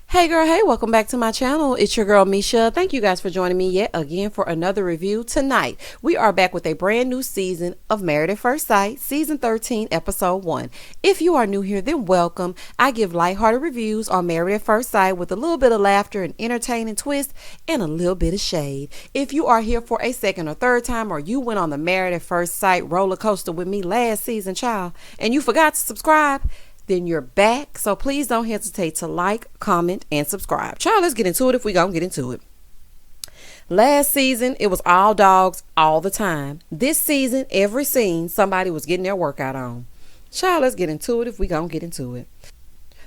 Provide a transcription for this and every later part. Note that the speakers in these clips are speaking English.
Hey girl, hey, welcome back to my channel. It's your girl Misha. Thank you guys for joining me yet again for another review. Tonight, we are back with a brand new season of Married at First Sight, season 13, episode 1. If you are new here, then welcome. I give lighthearted reviews on Married at First Sight with a little bit of laughter and entertaining twist and a little bit of shade. If you are here for a second or third time, or you went on the Married at First Sight roller coaster with me last season, child, and you forgot to subscribe, then you're back. So please don't hesitate to like, comment, and subscribe. Child, let's get into it if we gonna get into it. Last season, it was all dogs all the time. This season, every scene, somebody was getting their workout on. Child, let's get into it if we gonna get into it.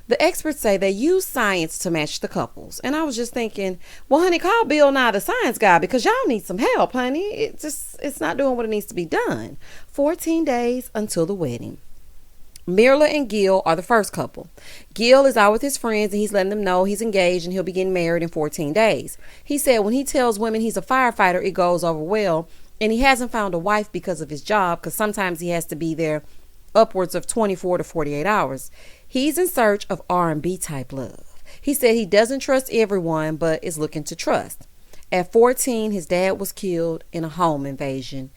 The experts say they use science to match the couples. And I was just thinking, well, honey, call Bill Nye the science guy because y'all need some help, honey. It's not doing what it needs to be done. 14 days until the wedding. Mirla and Gill are the first couple. Gill is out with his friends and he's letting them know he's engaged and he'll be getting married in 14 days. He said when he tells women he's a firefighter, it goes over well. And he hasn't found a wife because of his job, because sometimes he has to be there upwards of 24 to 48 hours. He's in search of R&B type love. He said he doesn't trust everyone, but is looking to trust. At 14, his dad was killed in a home invasion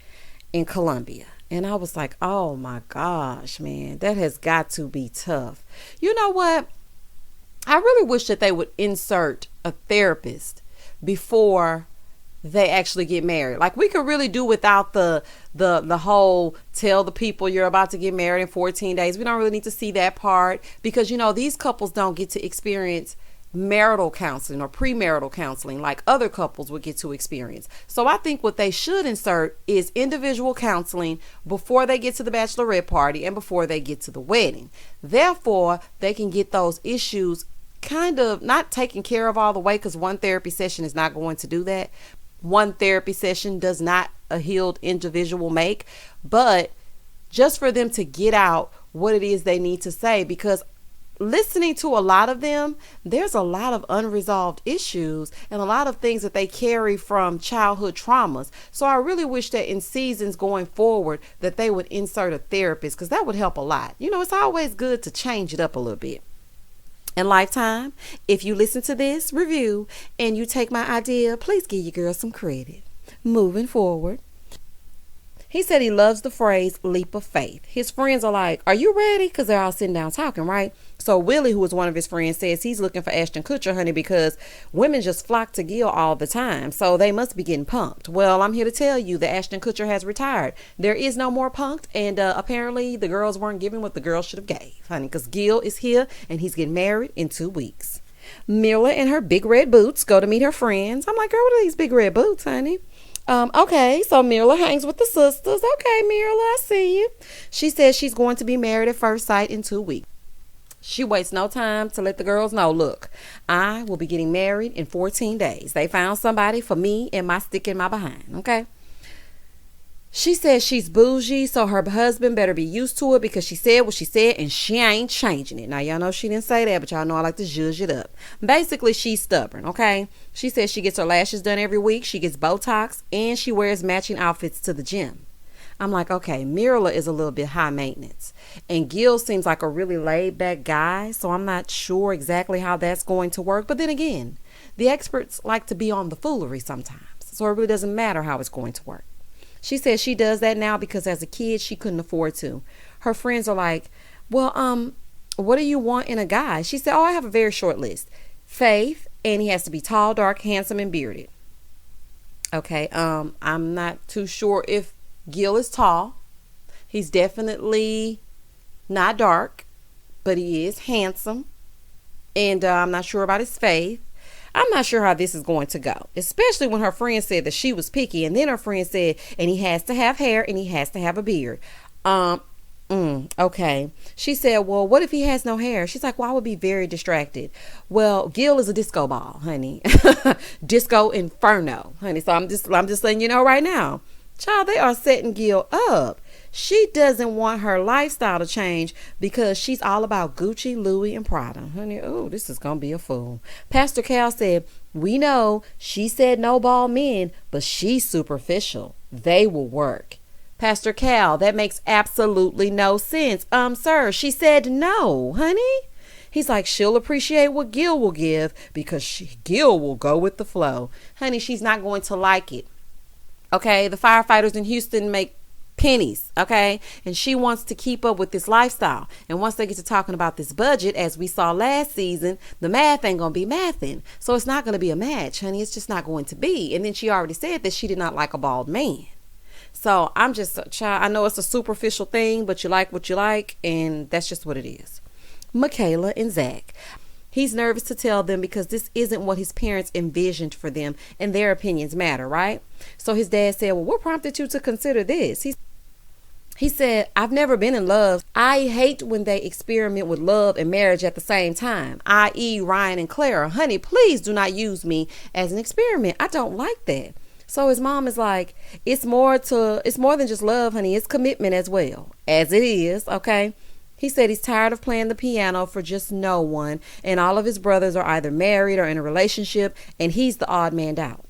in Colombia. And I was like, oh my gosh, man, that has got to be tough. You know what? I really wish that they would insert a therapist before they actually get married. Like, we could really do without the whole tell the people you're about to get married in 14 days. We don't really need to see that part because, you know, these couples don't get to experience marital counseling or premarital counseling like other couples would get to experience. So I think what they should insert is individual counseling before they get to the bachelorette party and before they get to the wedding. Therefore, they can get those issues kind of not taken care of all the way, because one therapy session is not going to do that. One therapy session does not a healed individual make, but just for them to get out what it is they need to say, because listening to a lot of them, there's a lot of unresolved issues and a lot of things that they carry from childhood traumas. So I really wish that in seasons going forward that they would insert a therapist, because that would help a lot. You know, it's always good to change it up a little bit. And Lifetime, if you listen to this review and you take my idea, please give your girl some credit. Moving forward. He said he loves the phrase leap of faith. His friends are like, are you ready? Because they're all sitting down talking, right? So Willie, who was one of his friends, says he's looking for Ashton Kutcher, honey, because women just flock to Gill all the time. So they must be getting punked. Well, I'm here to tell you that Ashton Kutcher has retired. There is no more punked. And apparently the girls weren't giving what the girls should have gave, honey, because Gill is here and he's getting married in 2 weeks. Mirla and her big red boots go to meet her friends. I'm like, girl, what are these big red boots, honey? Okay, so Mirla hangs with the sisters. Okay, Mirla, I see you. She says she's going to be married at first sight in 2 weeks. She wastes no time to let the girls know, look, I will be getting married in 14 days. They found somebody for me and my stick in my behind, okay? She says she's bougie, so her husband better be used to it, because she said what she said and she ain't changing it. Now, y'all know she didn't say that, but y'all know I like to zhuzh it up. Basically, she's stubborn, okay? She says she gets her lashes done every week, she gets Botox, and she wears matching outfits to the gym. I'm like, okay, Mirla is a little bit high maintenance. And Gill seems like a really laid back guy, so I'm not sure exactly how that's going to work. But then again, the experts like to be on the foolery sometimes, so it really doesn't matter how it's going to work. She says she does that now because as a kid, she couldn't afford to. Her friends are like, well, what do you want in a guy? She said, oh, I have a very short list. Faith, and he has to be tall, dark, handsome, and bearded. Okay, I'm not too sure if Gill is tall. He's definitely not dark, but he is handsome. And I'm not sure about his faith. I'm not sure how this is going to go, especially when her friend said that she was picky, and then her friend said, and he has to have hair and he has to have a beard. Okay. She said, well, what if he has no hair? She's like, well, I would be very distracted. Well, Gill is a disco ball, honey. Disco inferno, honey. So I'm just letting you know right now. Child, they are setting Gill up. She doesn't want her lifestyle to change because she's all about Gucci, Louis, and Prada. Honey, oh, this is going to be a fool. Pastor Cal said, we know she said no ball men, but she's superficial. They will work. Pastor Cal, that makes absolutely no sense. Sir, she said no, honey. He's like, she'll appreciate what Gill will give because Gill will go with the flow. Honey, she's not going to like it. Okay, the firefighters in Houston make pennies, okay, and she wants to keep up with this lifestyle. And once they get to talking about this budget, as we saw last season, the math ain't gonna be mathing, so it's not gonna be a match, honey. It's just not going to be. And then she already said that she did not like a bald man. So I'm just, child, I know it's a superficial thing, but you like what you like, and that's just what it is. Michaela and Zach. He's nervous to tell them because this isn't what his parents envisioned for them, and their opinions matter, right? So his dad said, well, what prompted you to consider this? He said, I've never been in love. I hate when they experiment with love and marriage at the same time, i.e. Ryan and Clara. Honey, please do not use me as an experiment. I don't like that. So his mom is like, it's more than just love, honey. It's commitment as well, as it is, okay? He said he's tired of playing the piano for just no one, and all of his brothers are either married or in a relationship, and he's the odd man out.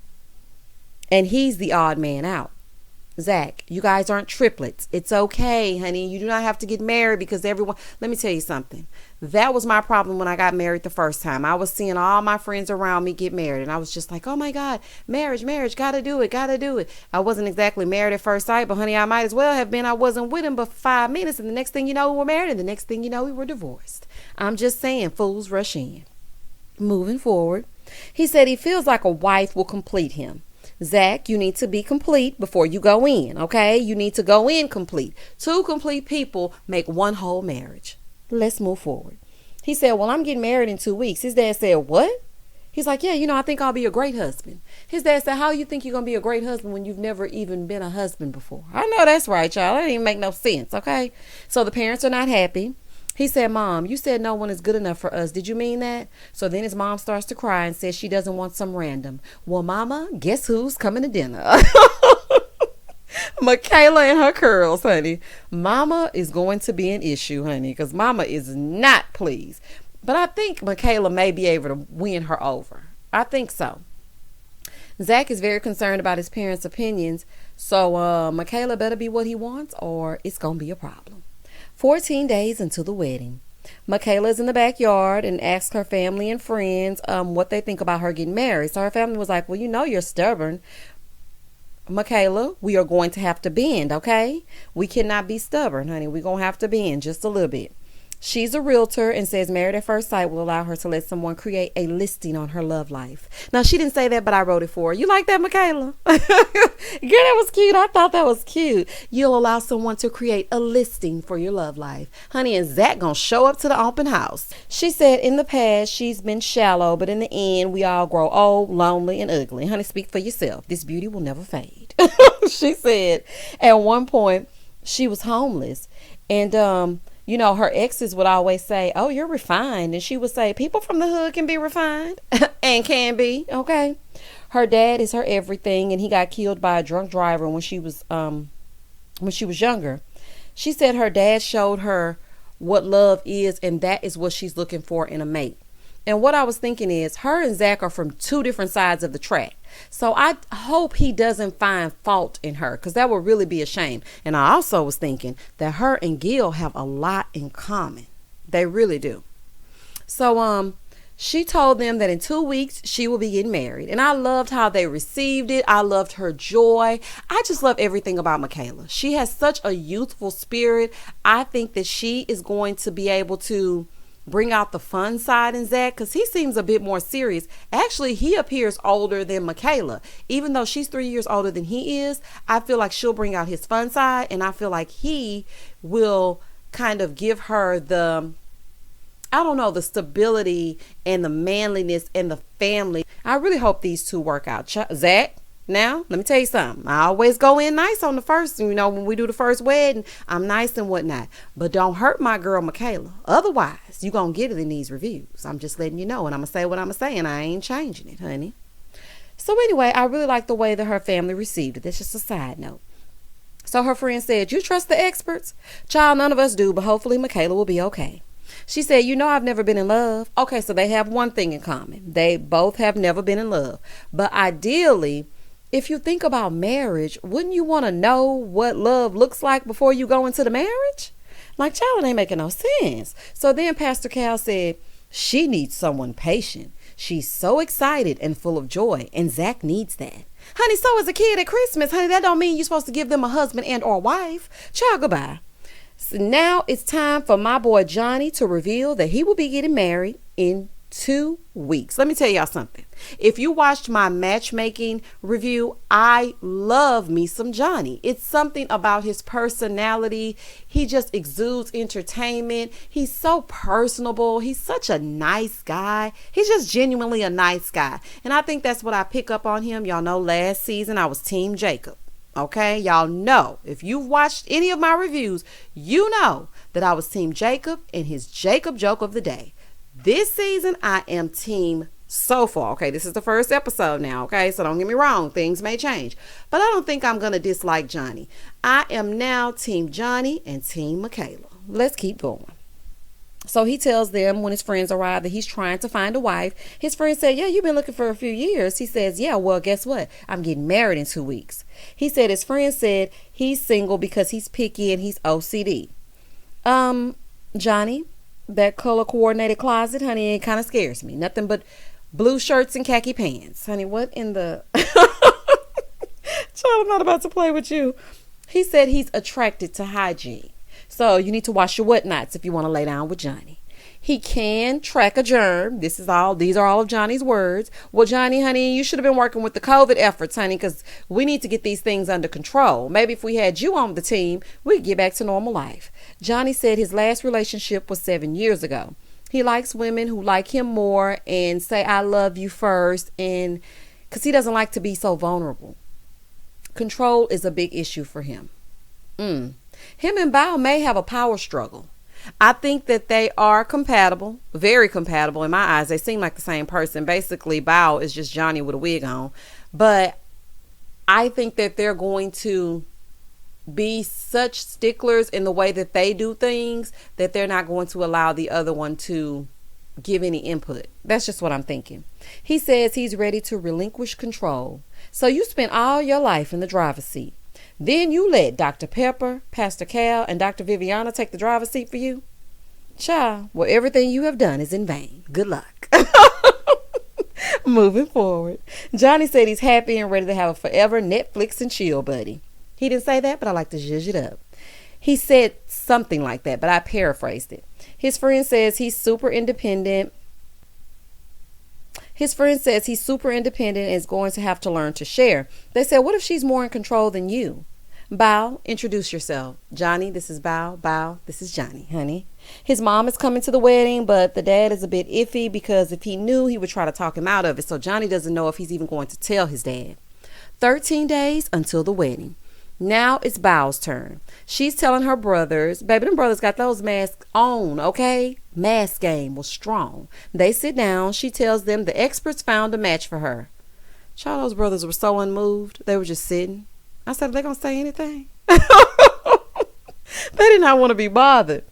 Zach, you guys aren't triplets. It's okay, honey. You do not have to get married because everyone... Let me tell you something. That was my problem when I got married the first time. I was seeing all my friends around me get married, and I was just like, oh my God, marriage, gotta do it. I wasn't exactly married at first sight, but honey, I might as well have been. I wasn't with him but for 5 minutes, and the next thing you know, we were married, and the next thing you know, we were divorced. I'm just saying, fools rush in. Moving forward, he said he feels like a wife will complete him. Zach, you need to be complete before you go in, okay? You need to go in complete. 2 complete people make one whole marriage. Let's move forward. He said, well, I'm getting married in 2 weeks. His dad said, what? He's like, yeah, I think I'll be a great husband. His dad said, how you think you're going to be a great husband when you've never even been a husband before? I know that's right, y'all. That didn't even make no sense, okay? So the parents are not happy. He said, Mom, you said no one is good enough for us. Did you mean that? So then his mom starts to cry and says she doesn't want some random. Well, Mama, guess who's coming to dinner? Michaela and her curls, honey. Mama is going to be an issue, honey, because Mama is not pleased. But I think Michaela may be able to win her over. I think so. Zach is very concerned about his parents' opinions. So Michaela better be what he wants or it's going to be a problem. 14 days until the wedding. Michaela is in the backyard and asks her family and friends what they think about her getting married. So her family was like, well, you're stubborn. Michaela, we are going to have to bend, okay? We cannot be stubborn, honey. We're going to have to bend just a little bit. She's a realtor and says Married at First Sight will allow her to let someone create a listing on her love life. Now, she didn't say that, but I wrote it for her. You like that, Michaela? Girl, that was cute. I thought that was cute. You'll allow someone to create a listing for your love life. Honey, and Zach gonna show up to the open house. She said in the past, she's been shallow, but in the end, we all grow old, lonely, and ugly. Honey, speak for yourself. This beauty will never fade. She said at one point, she was homeless. And, her exes would always say, oh, you're refined. And she would say, people from the hood can be refined and can be. Okay. Her dad is her everything. And he got killed by a drunk driver when she was younger. She said her dad showed her what love is. And that is what she's looking for in a mate. And what I was thinking is her and Zach are from 2 different sides of the track. So I hope he doesn't find fault in her because that would really be a shame. And I also was thinking that her and Gill have a lot in common. They really do. So she told them that in 2 weeks she will be getting married. And I loved how they received it. I loved her joy. I just love everything about Michaela. She has such a youthful spirit. I think that she is going to be able to bring out the fun side in Zach because he seems a bit more serious. Actually, he appears older than Michaela. Even though she's 3 years older than he is, I feel like she'll bring out his fun side, and I feel like he will kind of give her the stability and the manliness and the family. I really hope these 2 work out. Zach, now, let me tell you something. I always go in nice on the first, when we do the first wedding, I'm nice and whatnot. But don't hurt my girl, Michaela. Otherwise, you're going to get it in these reviews. I'm just letting you know. And I'm going to say what I'm going to say. And I ain't changing it, honey. So anyway, I really like the way that her family received it. That's just a side note. So her friend said, you trust the experts? Child, none of us do. But hopefully Michaela will be okay. She said, I've never been in love. Okay, so they have one thing in common. They both have never been in love. But ideally, if you think about marriage, wouldn't you want to know what love looks like before you go into the marriage? Like, child, it ain't making no sense. So then Pastor Cal said, She needs someone patient. She's so excited and full of joy, and Zach needs that. Honey, so is a kid at Christmas. Honey, that don't mean you're supposed to give them a husband and or wife. Child, goodbye. So now it's time for my boy Johnny to reveal that he will be getting married in 2 weeks. Let me tell y'all something. If you watched my matchmaking review, I love me some Johnny. It's something about his personality. He just exudes entertainment. He's so personable. He's such a nice guy. He's just genuinely a nice guy. And I think that's what I pick up on him. Y'all know last season I was Team Jacob. Okay, y'all know, if you've watched any of my reviews, you know that I was Team Jacob and his Jacob joke of the day. This season, I am Team Sofa. Okay, this is the first episode now, okay? So don't get me wrong, things may change. But I don't think I'm going to dislike Johnny. I am now Team Johnny and Team Michaela. Let's keep going. So he tells them when his friends arrive that he's trying to find a wife. His friend said, yeah, you've been looking for a few years. He says, yeah, well, guess what? I'm getting married in 2 weeks. He said his friend said he's single because he's picky and he's OCD. Johnny, that color coordinated closet, honey, it kind of scares me. Nothing but blue shirts and khaki pants. Honey, what in the... Child, I'm not about to play with you. He said he's attracted to hygiene. So you need to wash your whatnots if you want to lay down with Johnny. He can track a germ. These are all of Johnny's words. Well, Johnny, honey, you should have been working with the COVID efforts, honey, because we need to get these things under control. Maybe if we had you on the team, we'd get back to normal life. Johnny said his last relationship was 7 years ago. He likes women who like him more and say, I love you first, and because he doesn't like to be so vulnerable. Control is a big issue for him. Him and Bao may have a power struggle. I think that they are compatible, very compatible in my eyes. They seem like the same person. Basically, Bao is just Johnny with a wig on. But I think that they're going to be such sticklers in the way that they do things that they're not going to allow the other one to give any input. That's just what I'm thinking. He says he's ready to relinquish control. So you spent all your life in the driver's seat. Then you let Dr. Pepper, Pastor Cal, and Dr. Viviana take the driver's seat for you? Child, well, everything you have done is in vain. Good luck. Moving forward. Johnny said he's happy and ready to have a forever Netflix and chill buddy. He didn't say that, but I like to zhuzh it up. He said something like that, but I paraphrased it. His friend says he's super independent. His friend says he's super independent and is going to have to learn to share. They said, what if she's more in control than you? Bao, introduce yourself. Johnny, this is Bao. Bao, this is Johnny, honey. His mom is coming to the wedding, but the dad is a bit iffy because if he knew, he would try to talk him out of it. So Johnny doesn't know if he's even going to tell his dad. 13 days until the wedding. Now it's Bao's turn. She's telling her brothers, baby, them brothers got those masks on, okay? Mask game was strong. They sit down. She tells them the experts found a match for her. Child, those brothers were so unmoved. They were just sitting. I said, are they going to say anything? They did not want to be bothered.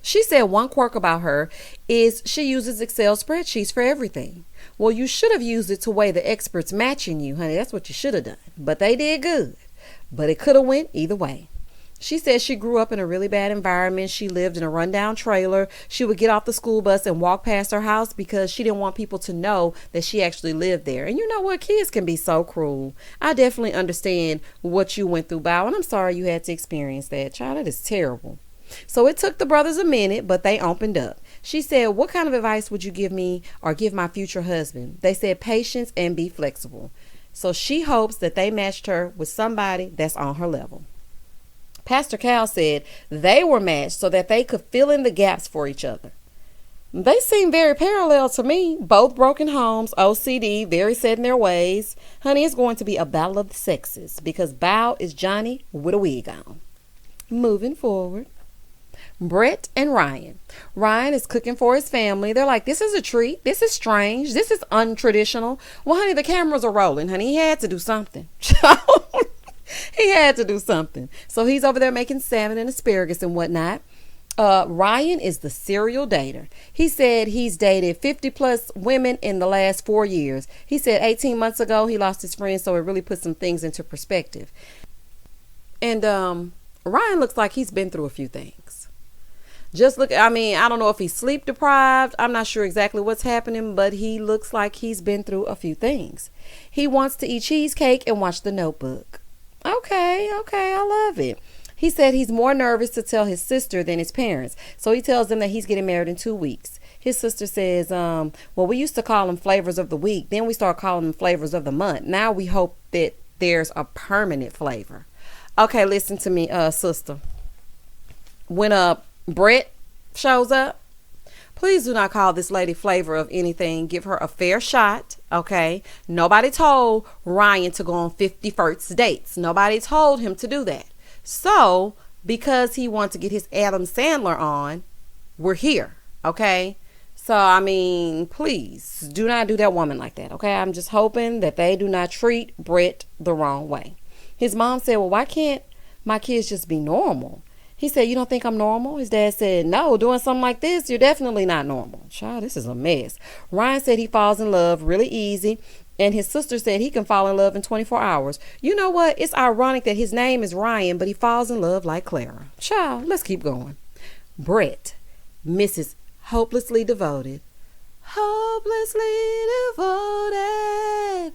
She said one quirk about her is she uses Excel spreadsheets for everything. Well, you should have used it to weigh the experts matching you, honey. That's what you should have done. But they did good. But it could have went either way. She says she grew up in a really bad environment. She lived in a rundown trailer. She would get off the school bus and walk past her house because she didn't want people to know that she actually lived there. And you know what? Kids can be so cruel. I definitely understand what you went through, Bao, and I'm sorry you had to experience that. Child, that is terrible. So it took the brothers a minute, but they opened up. She said, what kind of advice would you give me or give my future husband? They said patience and be flexible. So she hopes that they matched her with somebody that's on her level. Pastor Cal said they were matched so that they could fill in the gaps for each other. They seem very parallel to me. Both broken homes, OCD, very set in their ways. Honey, it's going to be a battle of the sexes because Bao is Johnny with a wig on. Moving forward. Brett and Ryan. Ryan is cooking for his family. They're like, this is a treat. This is strange. This is untraditional. Well, honey, the cameras are rolling. Honey, he had to do something. He had to do something. So he's over there making salmon and asparagus and whatnot. Ryan is the serial dater. He said he's dated 50 plus women in the last 4 years. He said 18 months ago he lost his friend, so it really put some things into perspective. And Ryan looks like he's been through a few things. Just look, I mean, I don't know if he's sleep deprived. I'm not sure exactly what's happening, but he looks like he's been through a few things. He wants to eat cheesecake and watch The Notebook. Okay, I love it. He said he's more nervous to tell his sister than his parents. So he tells them that he's getting married in 2 weeks. His sister says, well, we used to call them flavors of the week. Then we start calling them flavors of the month. Now we hope that there's a permanent flavor. Okay, listen to me, sister. When Brett shows up, please do not call this lady flavor of anything. Give her a fair shot, okay? Nobody told Ryan to go on 50 first dates. Nobody told him to do that. So, because he wants to get his Adam Sandler on, we're here, okay? So, I mean, please do not do that woman like that, okay? I'm just hoping that they do not treat Brett the wrong way. His mom said, well, why can't my kids just be normal? He said, you don't think I'm normal? His dad said, no, doing something like this, you're definitely not normal. Child, this is a mess. Ryan said he falls in love really easy. And his sister said he can fall in love in 24 hours. You know what? It's ironic that his name is Ryan, but he falls in love like Clara. Child, let's keep going. Brett, Mrs. Hopelessly Devoted. Hopelessly Devoted.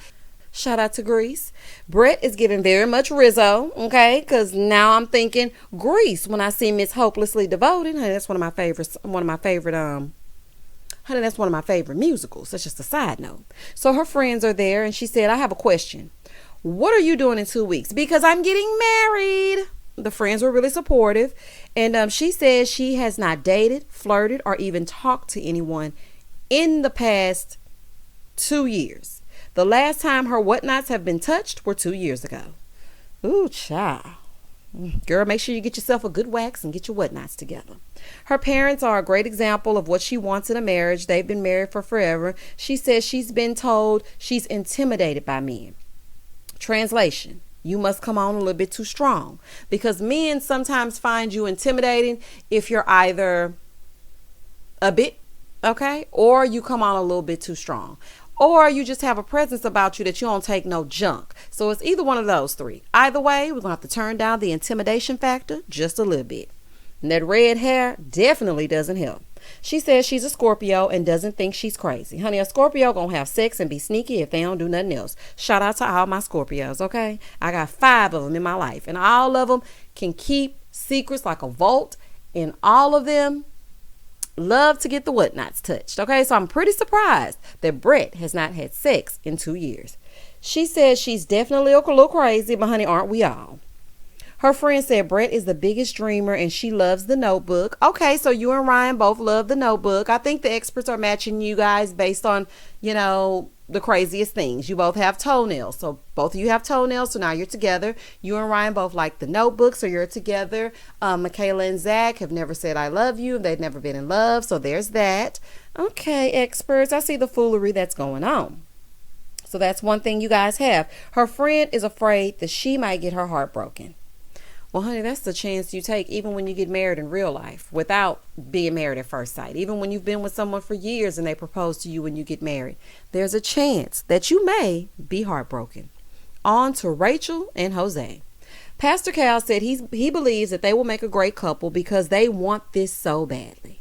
Shout out to Grease. Brett is giving very much Rizzo, okay? Because now I'm thinking Grease when I see Miss Hopelessly Devoted. Honey, that's one of my favorites. Honey, that's one of my favorite musicals. That's just a side note. So her friends are there, and she said, I have a question. What are you doing in 2 weeks? Because I'm getting married. The friends were really supportive. And she says she has not dated, flirted, or even talked to anyone in the past 2 years. The last time her whatnots have been touched were 2 years ago. Ooh, child. Girl, make sure you get yourself a good wax and get your whatnots together. Her parents are a great example of what she wants in a marriage. They've been married for forever. She says she's been told she's intimidated by men. Translation: you must come on a little bit too strong, because men sometimes find you intimidating if you're either a bit, okay, or you come on a little bit too strong. Or you just have a presence about you that you don't take no junk. So it's either one of those three. Either way, we're going to have to turn down the intimidation factor just a little bit. And that red hair definitely doesn't help. She says she's a Scorpio and doesn't think she's crazy. Honey, a Scorpio going to have sex and be sneaky if they don't do nothing else. Shout out to all my Scorpios, okay? I got 5 of them in my life. And all of them can keep secrets like a vault. And all of them love to get the whatnots touched. Okay, so I'm pretty surprised that Brett has not had sex in 2 years. She says she's definitely a little crazy, but honey, aren't we all? Her friend said Brett is the biggest dreamer and she loves The Notebook. Okay, so you and Ryan both love The Notebook. I think the experts are matching you guys based on, the craziest things. You both have toenails. So both of you have toenails. So now you're together. You and Ryan both like The Notebook. So you're together. Michaela and Zach have never said I love you. They've never been in love. So there's that. Okay, experts. I see the foolery that's going on. So that's one thing you guys have. Her friend is afraid that she might get her heart broken. Well, honey, that's the chance you take even when you get married in real life without being married at first sight. Even when you've been with someone for years and they propose to you when you get married, there's a chance that you may be heartbroken. On to Rachel and Jose. Pastor Cal said he believes that they will make a great couple because they want this so badly.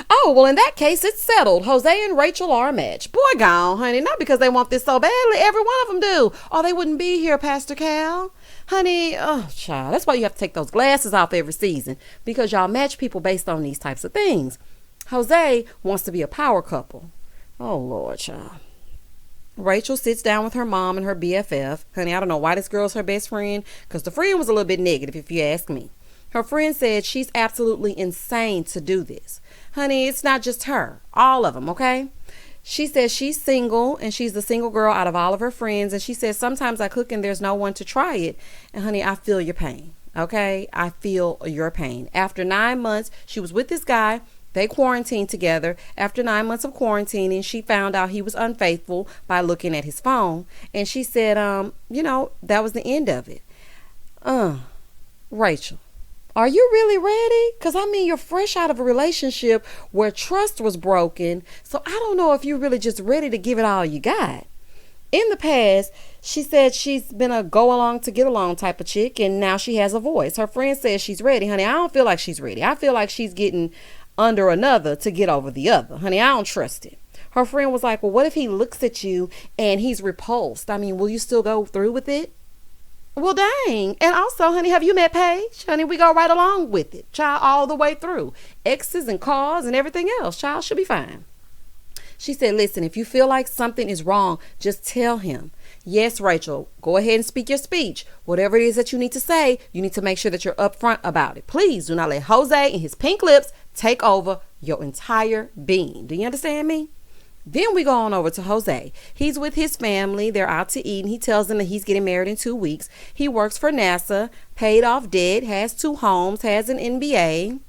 Oh, well, in that case, it's settled. Jose and Rachel are a match. Boy, gone, honey. Not because they want this so badly. Every one of them do. Or they wouldn't be here, Pastor Cal. Honey, oh, child. That's why you have to take those glasses off every season. Because y'all match people based on these types of things. Jose wants to be a power couple. Oh, Lord, child. Rachel sits down with her mom and her BFF. Honey, I don't know why this girl's her best friend. Because the friend was a little bit negative, if you ask me. Her friend said she's absolutely insane to do this. Honey, it's not just her. All of them, okay? She says she's single and she's the single girl out of all of her friends. And she says sometimes I cook and there's no one to try it. And honey, I feel your pain, okay? I feel your pain. After 9 months, she was with this guy. They quarantined together. After 9 months of quarantining, she found out he was unfaithful by looking at his phone. And she said, that was the end of it. Rachel. Are you really ready? Because, you're fresh out of a relationship where trust was broken. So I don't know if you're really just ready to give it all you got. In the past, she said she's been a go along to get along type of chick. And now she has a voice. Her friend says she's ready. Honey, I don't feel like she's ready. I feel like she's getting under another to get over the other. Honey, I don't trust it. Her friend was like, well, what if he looks at you and he's repulsed? I mean, will you still go through with it? Well, dang. And also, honey, have you met Paige? Honey, we go right along with it. Child, all the way through. Exes and cars and everything else. Child, should be fine. She said, listen, if you feel like something is wrong, just tell him. Yes, Rachel, go ahead and speak your speech. Whatever it is that you need to say, you need to make sure that you're upfront about it. Please do not let Jose and his pink lips take over your entire being. Do you understand me? Then we go on over to Jose. He's with his family. They're out to eat, and he tells them that he's getting married in 2 weeks. He works for NASA, paid off debt, has 2 homes, has an MBA.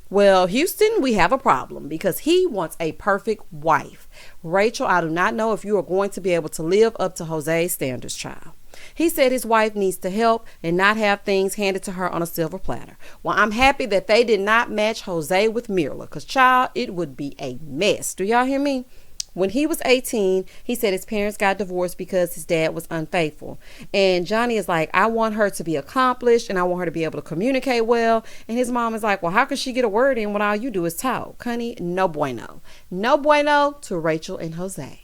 Well, Houston, we have a problem because he wants a perfect wife. Rachel, I do not know if you are going to be able to live up to Jose's standards, child. He said his wife needs to help and not have things handed to her on a silver platter. Well, I'm happy that they did not match Jose with Mirla because, child, it would be a mess. Do y'all hear me? When he was 18, he said his parents got divorced because his dad was unfaithful. And Johnny is like, I want her to be accomplished and I want her to be able to communicate well. And his mom is like, well, how can she get a word in when all you do is talk? Honey, no bueno. No bueno to Rachel and Jose.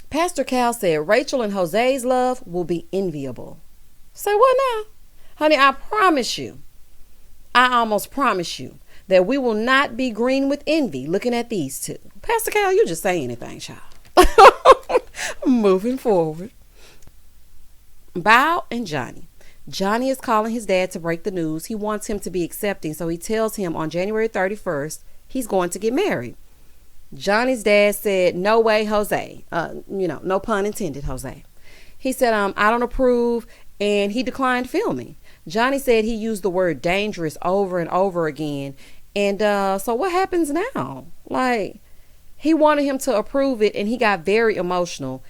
Pastor Cal said Rachel and Jose's love will be enviable. Say what now? Honey, I promise you, I almost promise you, that we will not be green with envy looking at these two. Pastor Cal, you just say anything, child. Moving forward. Bow and Johnny. Johnny is calling his dad to break the news. He wants him to be accepting, so he tells him on January 31st, he's going to get married. Johnny's dad said, no way, Jose. No pun intended, Jose. He said, I don't approve, and he declined filming. Johnny said he used the word dangerous over and over again. And so what happens now? Like, he wanted him to approve it, and he got very emotional.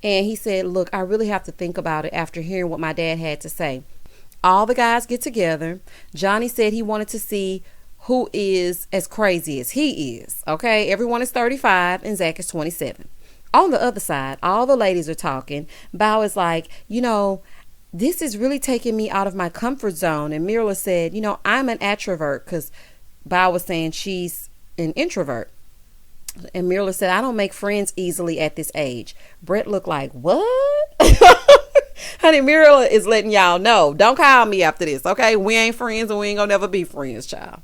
And he said, look, I really have to think about it after hearing what my dad had to say. All the guys get together. Johnny said he wanted to see who is as crazy as he is. Okay, everyone is 35 and Zach is 27. On the other side, all the ladies are talking. Bow is like, this is really taking me out of my comfort zone. And Mirla said, I'm an introvert because Bow was saying she's an introvert. And Mirla said, I don't make friends easily at this age. Brett looked like, what? Honey, Mirla is letting y'all know. Don't call me after this, okay? We ain't friends and we ain't gonna never be friends, child.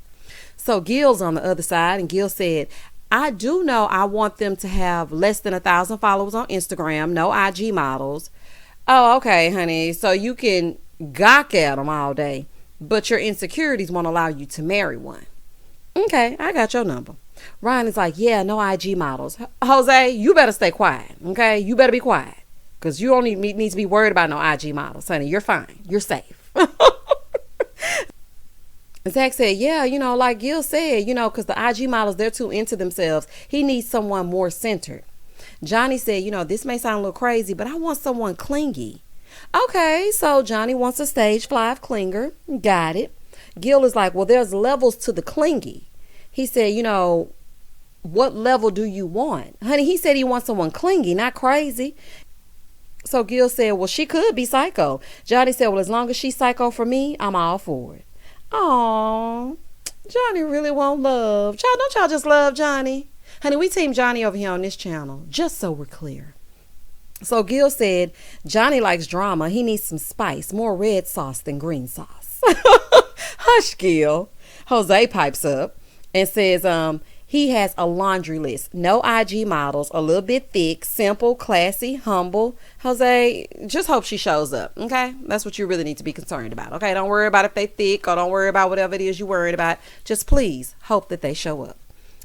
So Gil's on the other side, and Gil said, I do know I want them to have less than 1,000 followers on Instagram, no IG models. Oh, okay, honey. So you can gawk at them all day, but your insecurities won't allow you to marry one. Okay, I got your number. Ryan is like, yeah, no IG models. Jose, you better stay quiet, okay? You better be quiet because you don't need to be worried about no IG models, honey. You're fine. You're safe. Zach said, yeah, like Gil said, because the IG models, they're too into themselves. He needs someone more centered. Johnny said, this may sound a little crazy, but I want someone clingy. Okay, so Johnny wants a stage 5 clinger. Got it. Gil is like, well, there's levels to the clingy. He said, what level do you want? Honey, he said he wants someone clingy, not crazy. So Gil said, well, she could be psycho. Johnny said, well, as long as she's psycho for me, I'm all for it. Aw, Johnny really won't love. Child, don't y'all just love Johnny? Honey, we team Johnny over here on this channel, just so we're clear. So Gil said, Johnny likes drama. He needs some spice, more red sauce than green sauce. Hush, Gil. Jose pipes up and says, he has a laundry list. No IG models, a little bit thick, simple, classy, humble. Jose, just hope she shows up, okay? That's what you really need to be concerned about, okay? Don't worry about if they thick or don't worry about whatever it is you're worried about. Just please hope that they show up.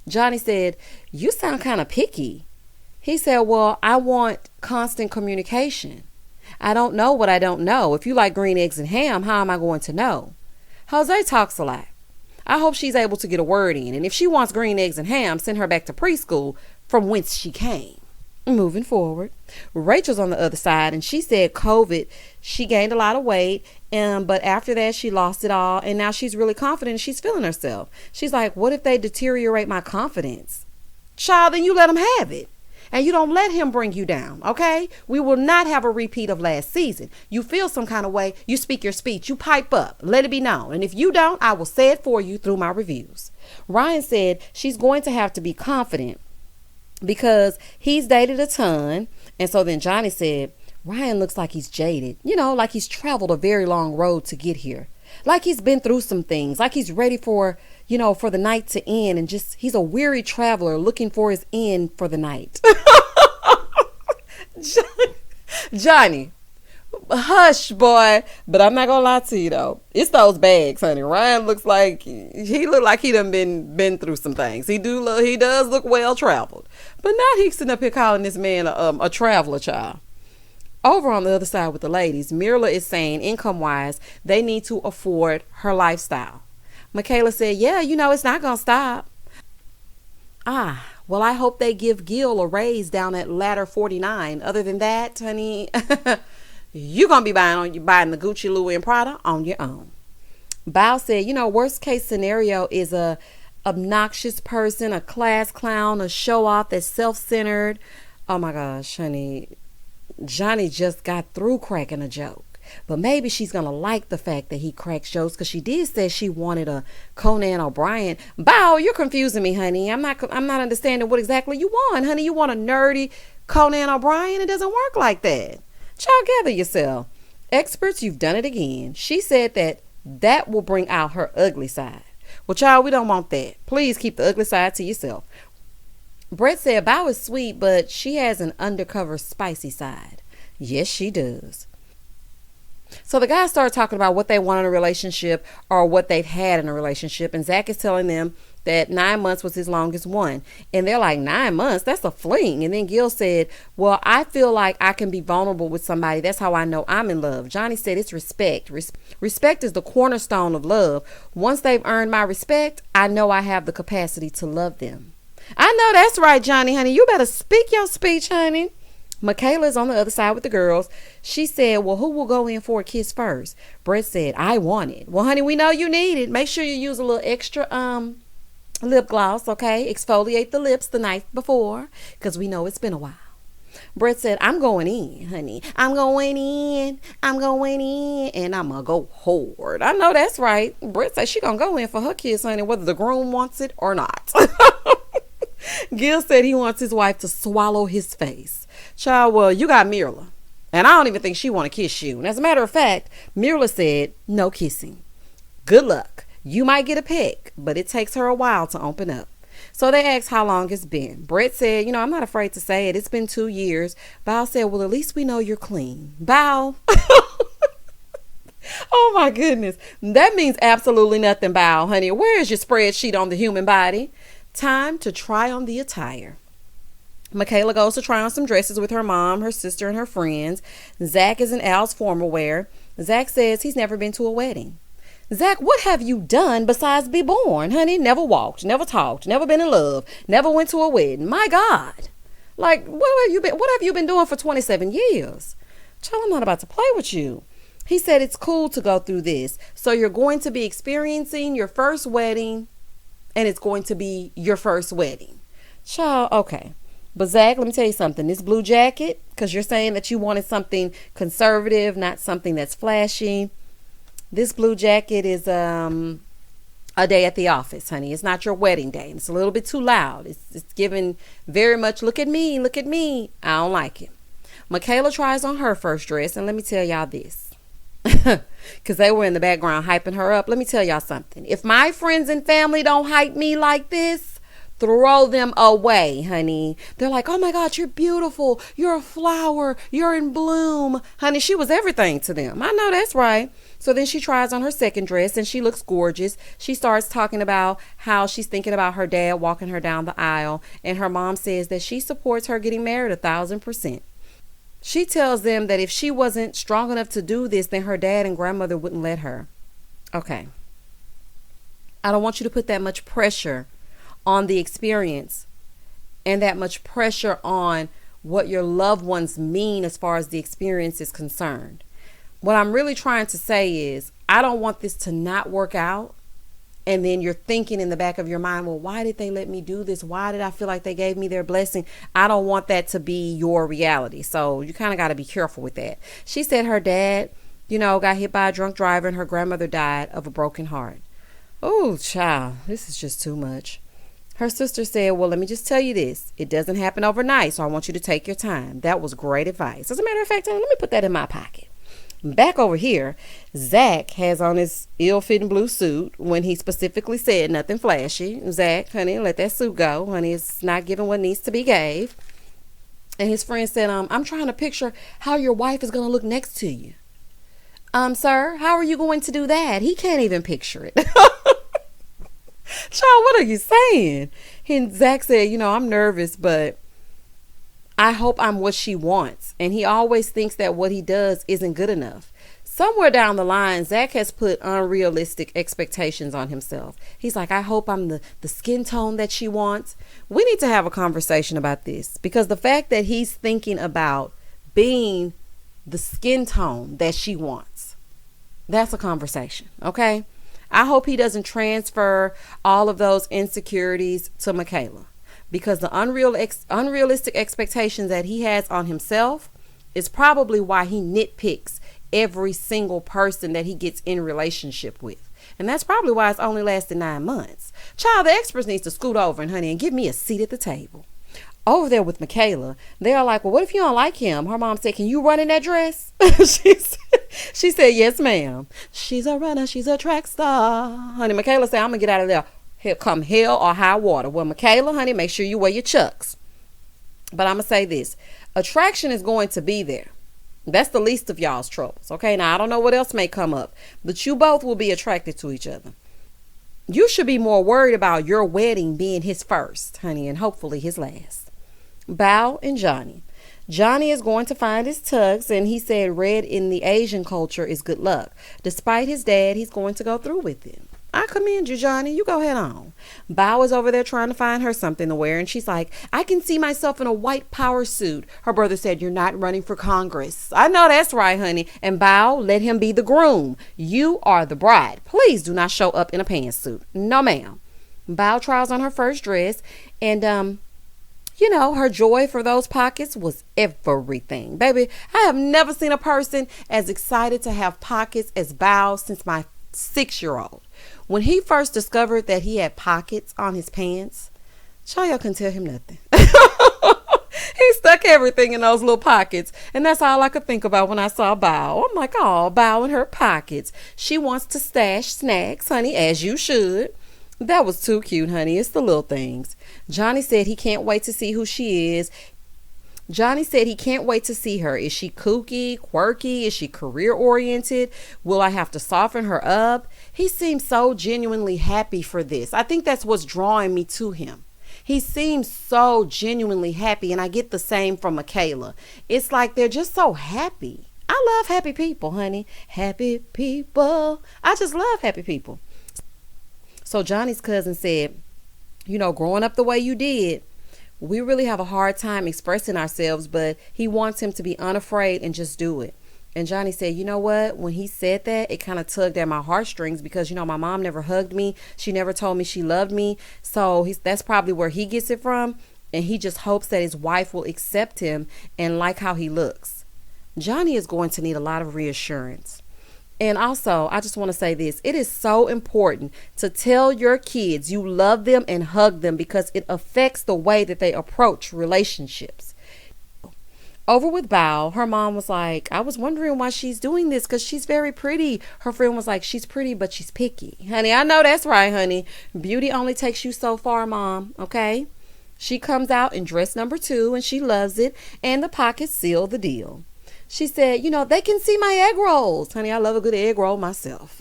Johnny said, you sound kind of picky. He said, well, I want constant communication. I don't know what I don't know. If you like green eggs and ham, how am I going to know? Jose talks a lot. I hope she's able to get a word in. And if she wants green eggs and ham, send her back to preschool from whence she came. Moving forward, Rachel's on the other side, and she said COVID, she gained a lot of weight, but after that she lost it all, and now she's really confident and she's feeling herself. She's like, what if they deteriorate my confidence? Child, then you let them have it. And you don't let him bring you down, okay? We will not have a repeat of last season. You feel some kind of way, you speak your speech, you pipe up, let it be known. And if you don't, I will say it for you through my reviews. Ryan said she's going to have to be confident because he's dated a ton. And so then Johnny said, Ryan looks like he's jaded, like he's traveled a very long road to get here. Like he's been through some things, like he's ready for the night to end, and just he's a weary traveler looking for his end for the night. Johnny, hush, boy. But I'm not gonna lie to you though, it's those bags, honey. Ryan looks like he done been through some things. He does look well traveled, but not he's sitting up here calling this man a traveler, child. Over on the other side with the ladies, Mirla is saying income-wise, they need to afford her lifestyle. Michaela said, yeah, it's not going to stop. Well, I hope they give Gill a raise down at ladder 49. Other than that, honey, you're going to be buying the Gucci, Louis, and Prada on your own. Vows said, worst case scenario is a obnoxious person, a class clown, a show-off that's self-centered. Oh, my gosh, honey. Johnny just got through cracking a joke, but maybe she's gonna like the fact that he cracks jokes, because she did say she wanted a Conan O'Brien. Bow, you're confusing me, honey. I'm not understanding what exactly you want, honey. You want a nerdy Conan O'Brien? It doesn't work like that. Child, gather yourself. Experts, you've done it again. She said that will bring out her ugly side. Well, child, we don't want that. Please keep the ugly side to yourself. Brett said Bow is sweet, but she has an undercover spicy side. Yes, she does. So the guys start talking about what they want in a relationship or what they've had in a relationship. And Zach is telling them that 9 months was his longest one. And they're like, 9 months? That's a fling. And then Gill said, well, I feel like I can be vulnerable with somebody. That's how I know I'm in love. Johnny said it's respect. Respect is the cornerstone of love. Once they've earned my respect, I know I have the capacity to love them. I know that's right, Johnny, honey. You better speak your speech, honey. Michaela's on the other side with the girls. She said, well, who will go in for a kiss first? Brett said, I want it. Well, honey, we know you need it. Make sure you use a little extra lip gloss, okay? Exfoliate the lips the night before, because we know it's been a while. Brett said, I'm going in, honey. I'm going in, and I'm going to go hard. I know that's right. Brett said she going to go in for her kiss, honey, whether the groom wants it or not. Gill said he wants his wife to swallow his face. Child, well, you got Mirla, and I don't even think she want to kiss you. And as a matter of fact, Mirla said no kissing. Good luck. You might get a peck, but it takes her a while to open up. So they asked how long it's been. Brett said, I'm not afraid to say it. It's been 2 years. Bow said, well, at least we know you're clean. Bow. Oh, my goodness. That means absolutely nothing, Bow, honey. Where is your spreadsheet on the human body? Time to try on the attire. Michaela goes to try on some dresses with her mom, her sister, and her friends. Zach is in Al's formal wear. Zach says he's never been to a wedding. Zach, what have you done besides be born, honey? Never walked, never talked, never been in love, never went to a wedding. My God. Like, what have you been doing for 27 years? Child, I'm not about to play with you. He said it's cool to go through this. So you're going to be experiencing your first wedding, and it's going to be your first wedding. Child, okay. But Zach, let me tell you something. This blue jacket, because you're saying that you wanted something conservative, not something that's flashy. This blue jacket is a day at the office, honey. It's not your wedding day. It's a little bit too loud. It's giving very much, look at me, look at me. I don't like it. Michaela tries on her first dress, and let me tell y'all this. Because they were in the background hyping her up. Let me tell y'all something. If my friends and family don't hype me like this, throw them away, honey. They're like, oh my God, you're beautiful. You're a flower. You're in bloom. Honey, she was everything to them. I know that's right. So then she tries on her second dress and she looks gorgeous. She starts talking about how she's thinking about her dad walking her down the aisle. And her mom says that she supports her getting married 1,000%. She tells them that if she wasn't strong enough to do this, then her dad and grandmother wouldn't let her. Okay. I don't want you to put that much pressure on the experience and that much pressure on what your loved ones mean as far as the experience is concerned. What I'm really trying to say is I don't want this to not work out And then you're thinking in the back of your mind, well, why did they let me do this? Why did I feel like they gave me their blessing? I don't want that to be your reality. So you kind of got to be careful with that. She said her dad, got hit by a drunk driver and her grandmother died of a broken heart. Oh, child, this is just too much. Her sister said, well, let me just tell you this. It doesn't happen overnight, so I want you to take your time. That was great advice. As a matter of fact, let me put that in my pocket. Back over here, Zach has on his ill-fitting blue suit when he specifically said nothing flashy. Zach, honey, let that suit go. Honey, it's not giving what needs to be gave. And his friend said, I'm trying to picture how your wife is going to look next to you. Sir, how are you going to do that? He can't even picture it. Child, what are you saying? And Zach said, I'm nervous, but I hope I'm what she wants. And he always thinks that what he does isn't good enough. Somewhere down the line, Zach has put unrealistic expectations on himself. He's like, I hope I'm the skin tone that she wants. We need to have a conversation about this, because the fact that he's thinking about being the skin tone that she wants, that's a conversation, okay? I hope he doesn't transfer all of those insecurities to Michaela, because the unrealistic expectations that he has on himself is probably why he nitpicks every single person that he gets in relationship with. And that's probably why it's only lasted 9 months. Child, the experts needs to scoot over and give me a seat at the table. Over there with Michaela, they are like, well, what if you don't like him? Her mom said, can you run in that dress? She said, yes, ma'am. She's a runner. She's a track star. Honey, Michaela said, I'm going to get out of there. Here come hell or high water. Well, Michaela, honey, make sure you wear your chucks. But I'm going to say this. Attraction is going to be there. That's the least of y'all's troubles. Okay, now I don't know what else may come up, but you both will be attracted to each other. You should be more worried about your wedding being his first, honey, and hopefully his last. Bao and Johnny. Johnny is going to find his tux, and he said red in the Asian culture is good luck. Despite his dad, he's going to go through with it. I commend you, Johnny. You go head on. Bao is over there trying to find her something to wear, and she's like, I can see myself in a white power suit. Her brother said, you're not running for Congress. I know that's right, honey. And Bao, let him be the groom. You are the bride. Please do not show up in a pantsuit. No, ma'am. Bao tries on her first dress, and her joy for those pockets was everything. Baby, I have never seen a person as excited to have pockets as Bao since my 6-year-old. When he first discovered that he had pockets on his pants, y'all couldn't tell him nothing. He stuck everything in those little pockets, and that's all I could think about when I saw Bao. I'm like, oh, Bao in her pockets. She wants to stash snacks, honey, as you should. That was too cute, honey. It's the little things. Johnny said he can't wait to see who she is. Johnny said he can't wait to see her. Is she kooky, quirky? Is she career-oriented? Will I have to soften her up? He seems so genuinely happy for this. I think that's what's drawing me to him. He seems so genuinely happy, and I get the same from Michaela. It's like they're just so happy. I love happy people, honey. Happy people. I just love happy people. So Johnny's cousin said, growing up the way you did, we really have a hard time expressing ourselves, but he wants him to be unafraid and just do it. And Johnny said, you know what? When he said that, it kind of tugged at my heartstrings because, my mom never hugged me. She never told me she loved me. So that's probably where he gets it from. And he just hopes that his wife will accept him and like how he looks. Johnny is going to need a lot of reassurance. And also, I just want to say this. It is so important to tell your kids you love them and hug them because it affects the way that they approach relationships. Over with Bao, her mom was like, I was wondering why she's doing this because she's very pretty. Her friend was like, she's pretty, but she's picky. Honey, I know that's right, honey. Beauty only takes you so far, Mom. Okay? She comes out in dress number 2 and she loves it. And the pockets seal the deal. She said, they can see my egg rolls. Honey, I love a good egg roll myself.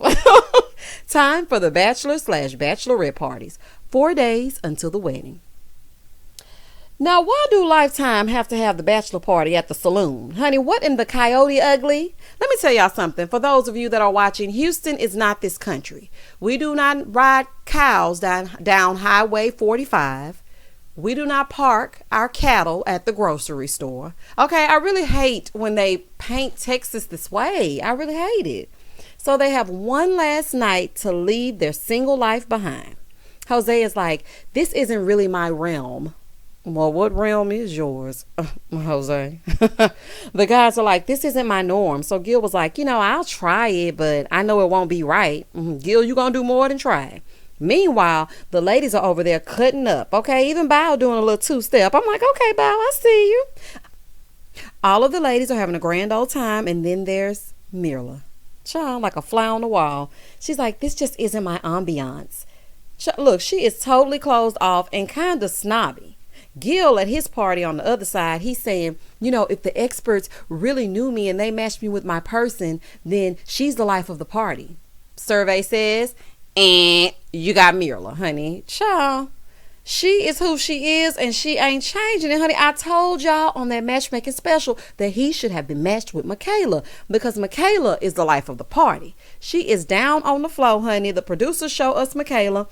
Time for the bachelor/bachelorette parties. 4 days until the wedding. Now, why do Lifetime have to have the bachelor party at the saloon? Honey, what in the coyote ugly? Let me tell y'all something. For those of you that are watching, Houston is not this country. We do not ride cows down Highway 45. We do not park our cattle at the grocery store. Okay, I really hate when they paint Texas this way. I really hate it. So they have one last night to leave their single life behind. Jose is like, this isn't really my realm. Well, what realm is yours, Jose? The guys are like, this isn't my norm. So Gill was like, I'll try it, but I know it won't be right. Gill, you gonna do more than try. Meanwhile, the ladies are over there cutting up. Okay, even Bow doing a little two-step. I'm like, okay, Bow, I see you. All of the ladies are having a grand old time, and then there's Mirla. Child, like a fly on the wall. She's like, this just isn't my ambiance. Look, she is totally closed off and kind of snobby. Gill at his party on the other side, he's saying, if the experts really knew me and they matched me with my person, then she's the life of the party. Survey says, you got Mirla, honey. Child, she is who she is and she ain't changing it, honey. I told y'all on that matchmaking special that he should have been matched with Michaela because Michaela is the life of the party. She is down on the floor, honey. The producers show us Michaela.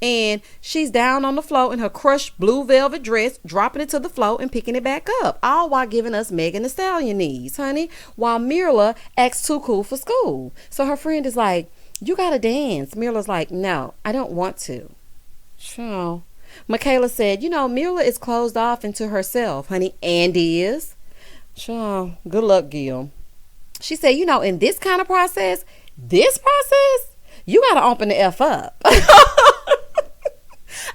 And she's down on the floor in her crushed blue velvet dress, dropping it to the floor and picking it back up, all while giving us Megan Thee Stallion knees, honey, while Mirla acts too cool for school. So her friend is like, you gotta dance. Mirla's like, no, I don't want to. Sure. Michaela said, Mirla is closed off into herself, honey, and is. Sure. Good luck, Gil. She said, in this kind of process, you gotta open the F up.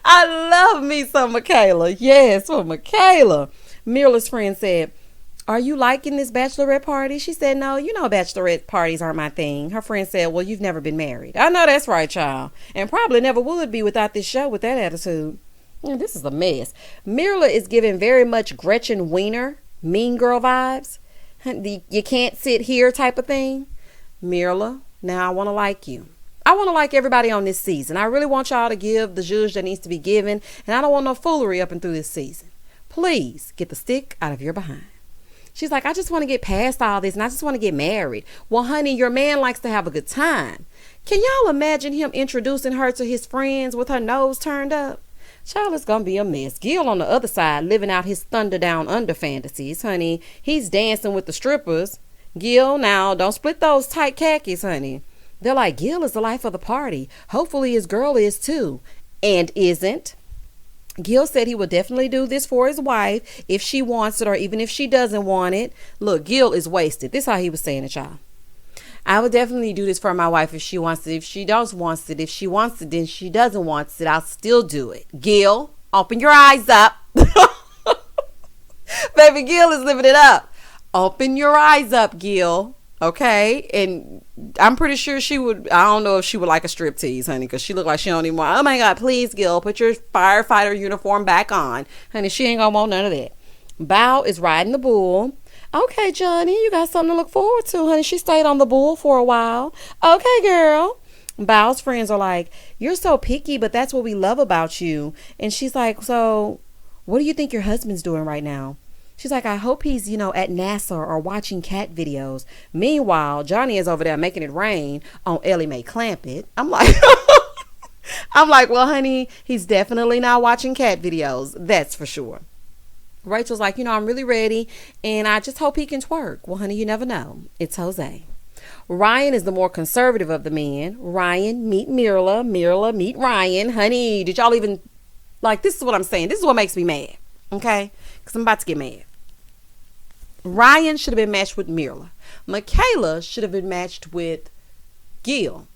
I love me some Michaela. Yes, for Michaela. Mirla's friend said, are you liking this bachelorette party? She said, no, bachelorette parties aren't my thing. Her friend said, well, you've never been married. I know that's right, child. And probably never would be without this show with that attitude. This is a mess. Mirla is giving very much Gretchen Wiener, Mean Girl vibes. You can't sit here type of thing. Mirla, now I want to like you. I want to like everybody on this season. I really want y'all to give the zhuzh that needs to be given. And I don't want no foolery up and through this season. Please get the stick out of your behind. She's like, I just want to get past all this and I just want to get married. Well, honey, your man likes to have a good time. Can y'all imagine him introducing her to his friends with her nose turned up? Child, it's going to be a mess. Gil on the other side living out his Thunder Down Under fantasies, honey. He's dancing with the strippers. Gil, now don't split those tight khakis, honey. They're like, Gil is the life of the party. Hopefully his girl is too. And isn't. Gil said he would definitely do this for his wife if she wants it or even if she doesn't want it. Look, Gil is wasted. This is how he was saying it, y'all. I would definitely do this for my wife if she wants it. If she doesn't want it, if she wants it, then she doesn't want it. I'll still do it. Gil, open your eyes up. Baby, Gil is living it up. Open your eyes up, Gil. Okay, and I'm pretty sure she would. I don't know if she would like a striptease, honey, because she looked like she don't even want. Oh my God, please, Gil, put your firefighter uniform back on, honey. She ain't gonna want none of that. Bow is riding the bull. Okay, Johnny, you got something to look forward to, honey. She stayed on the bull for a while. Okay, girl. Bow's friends are like, you're so picky, but that's what we love about you. And she's like, so what do you think your husband's doing right now? She's like, I hope he's, at NASA or watching cat videos. Meanwhile, Johnny is over there making it rain on Ellie Mae Clampett. I'm like, well, honey, he's definitely not watching cat videos. That's for sure. Rachel's like, I'm really ready and I just hope he can twerk. Well, honey, you never know. It's Jose. Ryan is the more conservative of the men. Ryan, meet Mirla. Mirla, meet Ryan. Honey, did y'all even, this is what I'm saying. This is what makes me mad. Okay? Because I'm about to get mad. Ryan should have been matched with Mirla. Michaela should have been matched with Gil.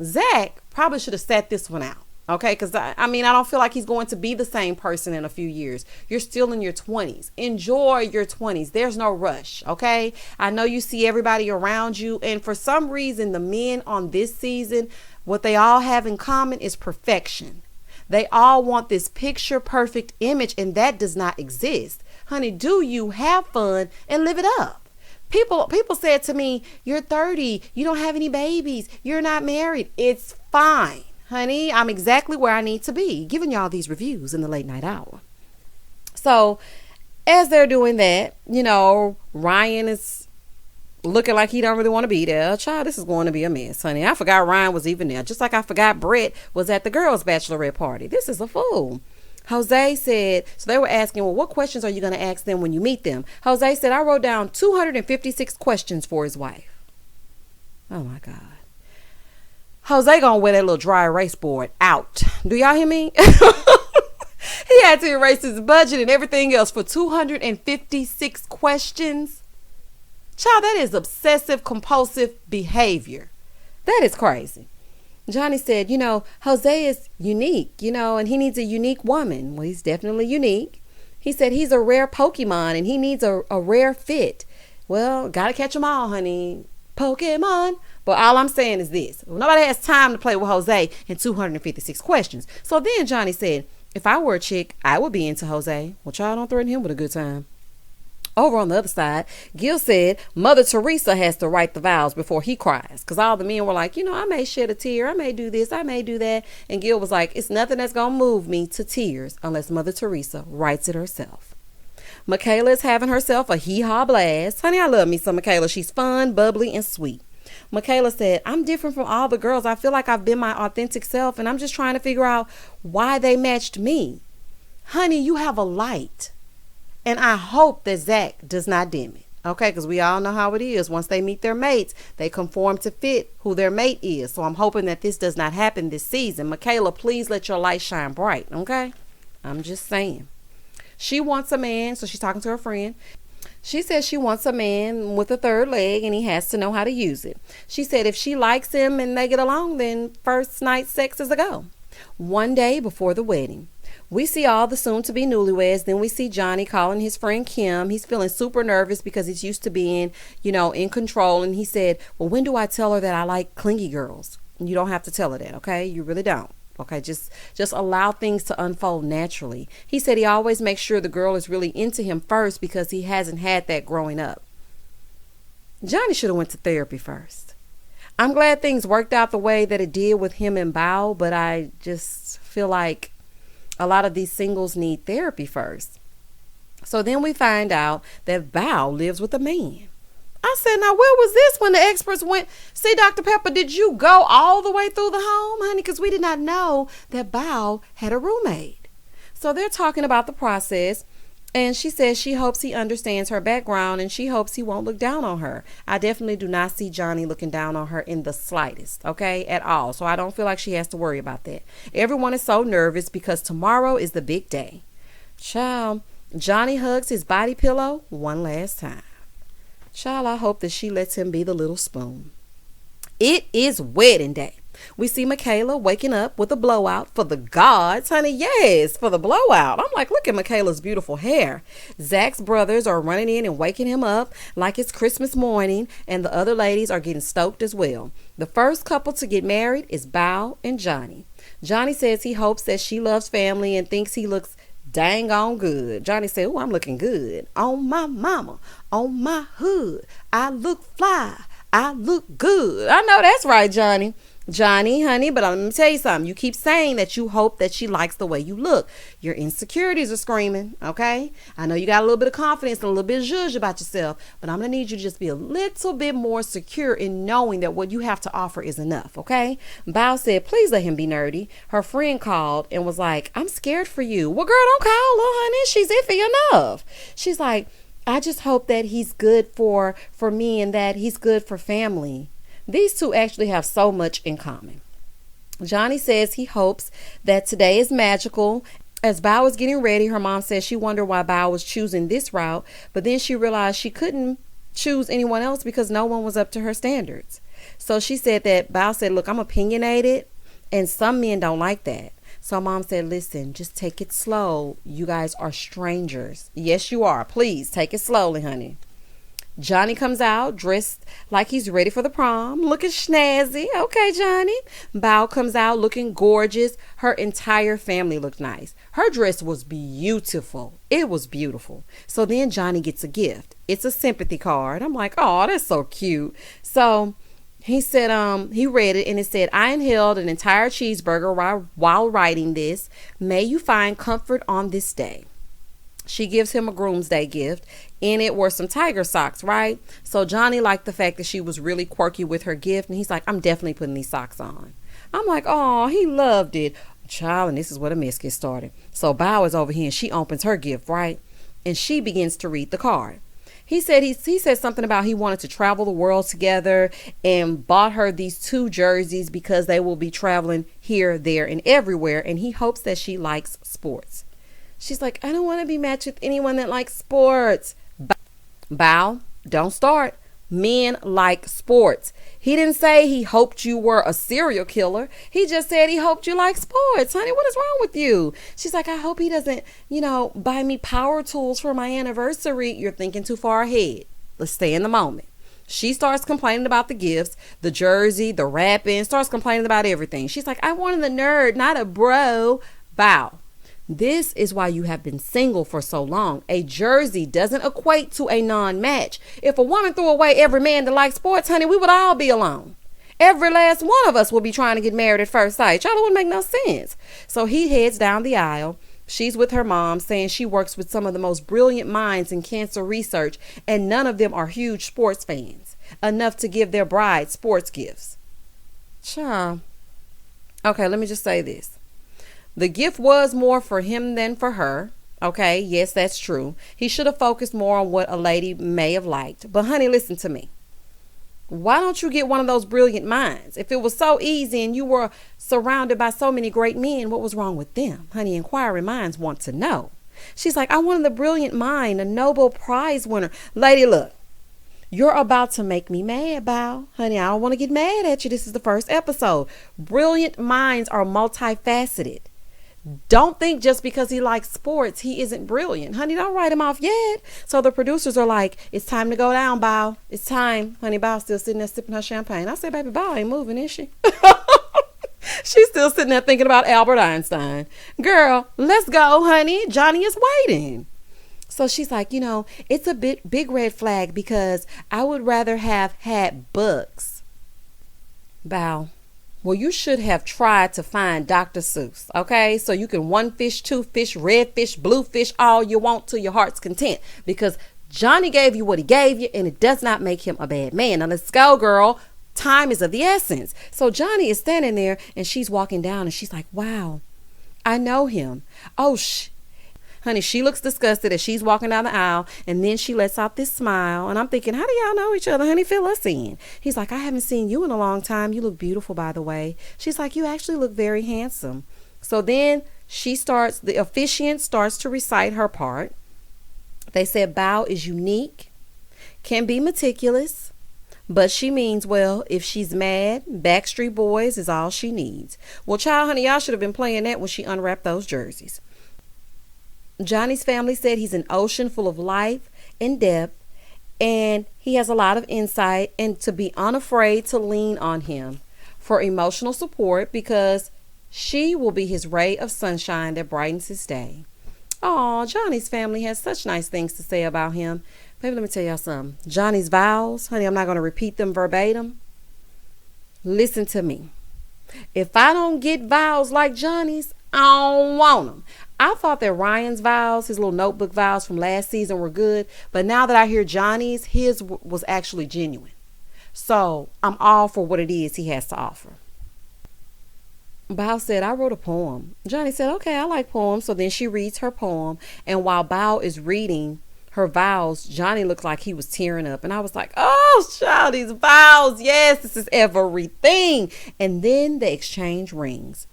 Zach probably should have sat this one out. Okay, because I don't feel like he's going to be the same person in a few years. You're still in your 20s. Enjoy your 20s. There's no rush. Okay, I know you see everybody around you, and for some reason, the men on this season, what they all have in common is perfection. They all want this picture perfect image, and that does not exist. Honey, do you have fun and live it up? People said to me, you're 30, you don't have any babies, you're not married. It's fine. Honey, I'm exactly where I need to be, giving y'all these reviews in the late night hour. So as they're doing that, Ryan is looking like he don't really want to be there. Child, this is going to be a mess, honey. I forgot Ryan was even there. Just like I forgot Brett was at the girls' bachelorette party. This is a fool. Jose said, so they were asking, well, what questions are you going to ask them when you meet them? Jose said, I wrote down 256 questions for his wife. Oh my God. Jose gonna wear that little dry erase board out. Do y'all hear me? He had to erase his budget and everything else for 256 questions. Child, that is obsessive compulsive behavior. That is crazy. Johnny said, Jose is unique, and he needs a unique woman. Well, he's definitely unique. He said he's a rare Pokemon and he needs a rare fit. Well, gotta catch them all, honey. Pokemon. But all I'm saying is this. Nobody has time to play with Jose in 256 questions. So then Johnny said, if I were a chick, I would be into Jose. Well, child, don't threaten him with a good time. Over on the other side, Gill said Mother Teresa has to write the vows before he cries. Because all the men were like, I may shed a tear. I may do this. I may do that. And Gill was like, it's nothing that's going to move me to tears unless Mother Teresa writes it herself. Michaela is having herself a hee-haw blast. Honey, I love me some Michaela. She's fun, bubbly, and sweet. Michaela said, I'm different from all the girls. I feel like I've been my authentic self, and I'm just trying to figure out why they matched me. Honey, you have a light. And I hope that Zach does not dim it. Okay, because we all know how it is. Once they meet their mates, they conform to fit who their mate is. So I'm hoping that this does not happen this season. Michaela, please let your light shine bright. Okay? I'm just saying. She wants a man. So she's talking to her friend. She says she wants a man with a third leg and he has to know how to use it. She said if she likes him and they get along, then first night sex is a go. One day before the wedding, we see all the soon-to-be newlyweds. Then we see Johnny calling his friend Kim. He's feeling super nervous because he's used to being, in control. And he said, well, when do I tell her that I like clingy girls? And you don't have to tell her that, okay? You really don't. Okay, just allow things to unfold naturally. He said he always makes sure the girl is really into him first because he hasn't had that growing up. Johnny should have went to therapy first. I'm glad things worked out the way that it did with him and Bao, but I just feel like a lot of these singles need therapy first. So then we find out that Bao lives with a man. I said, now where was this when the experts went? See, Dr. Pepper, did you go all the way through the home, honey? Because we did not know that Bao had a roommate. So they're talking about the process. And she says she hopes he understands her background and she hopes he won't look down on her. I definitely do not see Johnny looking down on her in the slightest, okay, at all. So I don't feel like she has to worry about that. Everyone is so nervous because tomorrow is the big day. Child, Johnny hugs his body pillow one last time. Child, I hope that she lets him be the little spoon. It is wedding day. We see Michaela waking up with a blowout for the gods. Honey, yes, for the blowout. I'm like, look at Michaela's beautiful hair. Zach's brothers are running in and waking him up like it's Christmas morning, and the other ladies are getting stoked as well. The first couple to get married is Bao and Johnny. Johnny says he hopes that she loves family and thinks he looks dang on good. Johnny said, oh, I'm looking good. On my mama, on my hood. I look fly. I look good. I know that's right, Johnny. Johnny, honey, but let me tell you something. You keep saying that you hope that she likes the way you look. Your insecurities are screaming, okay? I know you got a little bit of confidence and a little bit of zhuzh about yourself, but I'm going to need you to just be a little bit more secure in knowing that what you have to offer is enough, okay? Bao said, please let him be nerdy. Her friend called and was like, I'm scared for you. Well, girl, don't call her, honey. She's iffy enough. She's like, I just hope that he's good for me and that he's good for family. These two actually have so much in common. Johnny says he hopes that today is magical. As Bao was getting ready, her mom says she wondered why Bao was choosing this route, but then she realized she couldn't choose anyone else because no one was up to her standards. So she said that Bao said, look, I'm opinionated and some men don't like that. So mom said, listen, just take it slow. You guys are strangers. Yes, you are. Please take it slowly, honey. Johnny comes out dressed like he's ready for the prom, looking snazzy. Okay, Johnny. Bao comes out looking gorgeous. Her entire family looked nice. Her dress was beautiful. It was beautiful. So then Johnny gets a gift. It's a sympathy card. I'm like, oh, that's so cute. So he said, he read it and it said, I inhaled an entire cheeseburger while writing this. May you find comfort on this day. She gives him a Groom's Day gift. In it were some tiger socks, right? So Johnny liked the fact that she was really quirky with her gift. And he's like, I'm definitely putting these socks on. I'm like, oh, he loved it. Child, and this is where the mess gets started. So Bao is over here and she opens her gift, right? And she begins to read the card. He said something about he wanted to travel the world together and bought her these 2 jerseys because they will be traveling here, there, and everywhere. And he hopes that she likes sports. She's like, I don't want to be matched with anyone that likes sports. Bow, don't start. Men like sports. He didn't say he hoped you were a serial killer. He just said he hoped you like sports. Honey, what is wrong with you? She's like, I hope he doesn't, buy me power tools for my anniversary. You're thinking too far ahead. Let's stay in the moment. She starts complaining about the gifts, the jersey, the wrapping, starts complaining about everything. She's like, I wanted a nerd, not a bro. Bow. This is why you have been single for so long. A jersey doesn't equate to a non-match. If a woman threw away every man that likes sports, honey, we would all be alone. Every last one of us will be trying to get married at first sight. Y'all, it wouldn't make no sense. So he heads down the aisle. She's with her mom, saying she works with some of the most brilliant minds in cancer research, and none of them are huge sports fans, enough to give their bride sports gifts. Child. Okay, let me just say this. The gift was more for him than for her. Okay, yes, that's true. He should have focused more on what a lady may have liked. But honey, listen to me. Why don't you get one of those brilliant minds? If it was so easy and you were surrounded by so many great men, what was wrong with them? Honey, inquiring minds want to know. She's like, I wanted the brilliant mind, a Nobel Prize winner. Lady, look. You're about to make me mad, Bow. Honey, I don't want to get mad at you. This is the first episode. Brilliant minds are multifaceted. Don't think just because he likes sports, he isn't brilliant. Honey, don't write him off yet. So the producers are like, it's time to go down, Bow. It's time. Honey, Bow's still sitting there sipping her champagne. I said, baby, Bow ain't moving, is she? She's still sitting there thinking about Albert Einstein. Girl, let's go, honey. Johnny is waiting. So she's like, it's a big red flag because I would rather have had books. Bow. Well, you should have tried to find Dr. Seuss, okay? So you can 1 fish, 2 fish, red fish, blue fish, all you want to your heart's content. Because Johnny gave you what he gave you, and it does not make him a bad man. Now let's go, girl. Time is of the essence. So Johnny is standing there, and she's walking down, and she's like, wow, I know him. Oh, honey, she looks disgusted as she's walking down the aisle, and then she lets out this smile, and I'm thinking, how do y'all know each other? Honey, fill us in. He's like, I haven't seen you in a long time. You look beautiful, by the way. She's like, you actually look very handsome. So then the officiant starts to recite her part. They said Bow is unique, can be meticulous, but she means well. If she's mad, Backstreet Boys is all she needs. Well, child, honey, y'all should have been playing that when she unwrapped those jerseys. Johnny's family said he's an ocean full of life and depth, and he has a lot of insight, and to be unafraid to lean on him for emotional support because she will be his ray of sunshine that brightens his day. Oh, Johnny's family has such nice things to say about him. Baby, let me tell y'all something. Johnny's vows, honey, I'm not going to repeat them verbatim. Listen to me. If I don't get vows like Johnny's, I don't want them. I thought that Ryan's vows, his little notebook vows from last season were good, but now that I hear Johnny's, his was actually genuine. So I'm all for what it is he has to offer. Bow said, I wrote a poem. Johnny said, okay, I like poems. So then she reads her poem, and while Bow is reading her vows, Johnny looked like he was tearing up, and I was like, oh, child, these vows, yes, this is everything. And then they exchange rings.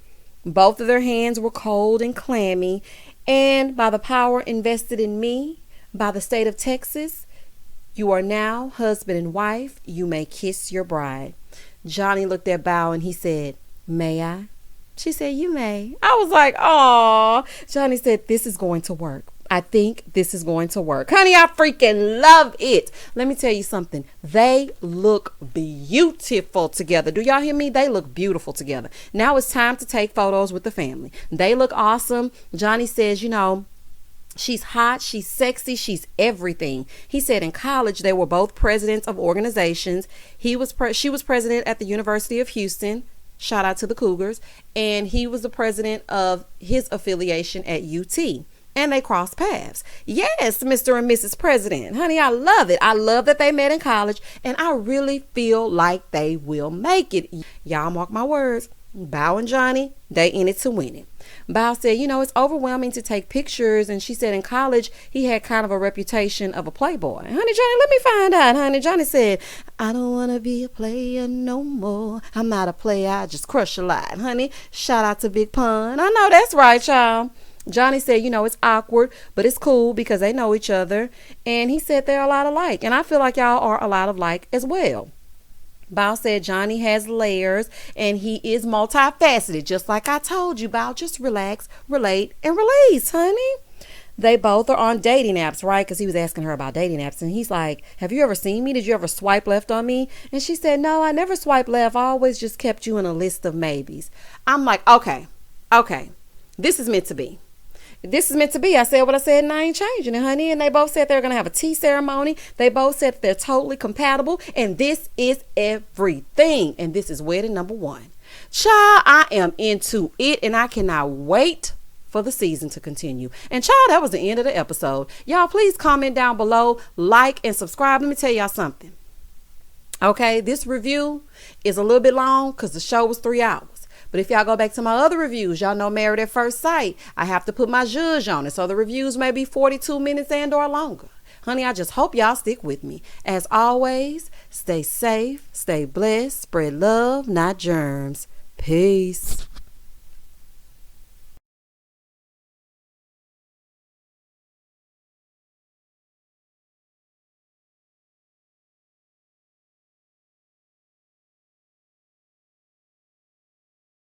Both of their hands were cold and clammy, and by the power invested in me by the state of Texas, you are now husband and wife. You may kiss your bride. Johnny looked at Bow and he said, may I? She said, you may. I was like, aw. Johnny said, this is going to work. I think this is going to work. Honey, I freaking love it. Let me tell you something. They look beautiful together. Do y'all hear me? They look beautiful together. Now it's time to take photos with the family. They look awesome. Johnny says, she's hot, she's sexy, she's everything. He said in college they were both presidents of organizations. She was president at the University of Houston. Shout out to the Cougars. And he was the president of his affiliation at UT. And they crossed paths. Yes, Mr. and Mrs. President. Honey, I love it. I love that they met in college. And I really feel like they will make it. Y'all mark my words. Bow and Johnny, they in it to win it. Bao said, it's overwhelming to take pictures. And she said in college, he had kind of a reputation of a playboy. Honey, Johnny, let me find out, honey. Johnny said, I don't want to be a player no more. I'm not a player. I just crush a lot, honey. Shout out to Big Pun. I know that's right, y'all. Johnny said, it's awkward, but it's cool because they know each other. And he said they're a lot alike. And I feel like y'all are a lot alike as well. Bao said Johnny has layers and he is multifaceted. Just like I told you, Bao, just relax, relate, and release, honey. They both are on dating apps, right? Because he was asking her about dating apps. And he's like, have you ever seen me? Did you ever swipe left on me? And she said, no, I never swiped left. I always just kept you in a list of maybes. I'm like, okay. This is meant to be. This is meant to be. I said what I said and I ain't changing it, honey. And they both said they're going to have a tea ceremony. They both said that they're totally compatible. And this is everything. And this is wedding number 1. Child, I am into it and I cannot wait for the season to continue. And child, that was the end of the episode. Y'all, please comment down below, like, and subscribe. Let me tell y'all something. Okay, this review is a little bit long because the show was 3 hours. But if y'all go back to my other reviews, y'all know Married at First Sight. I have to put my zhuzh on it. So the reviews may be 42 minutes and or longer. Honey, I just hope y'all stick with me. As always, stay safe, stay blessed, spread love, not germs. Peace.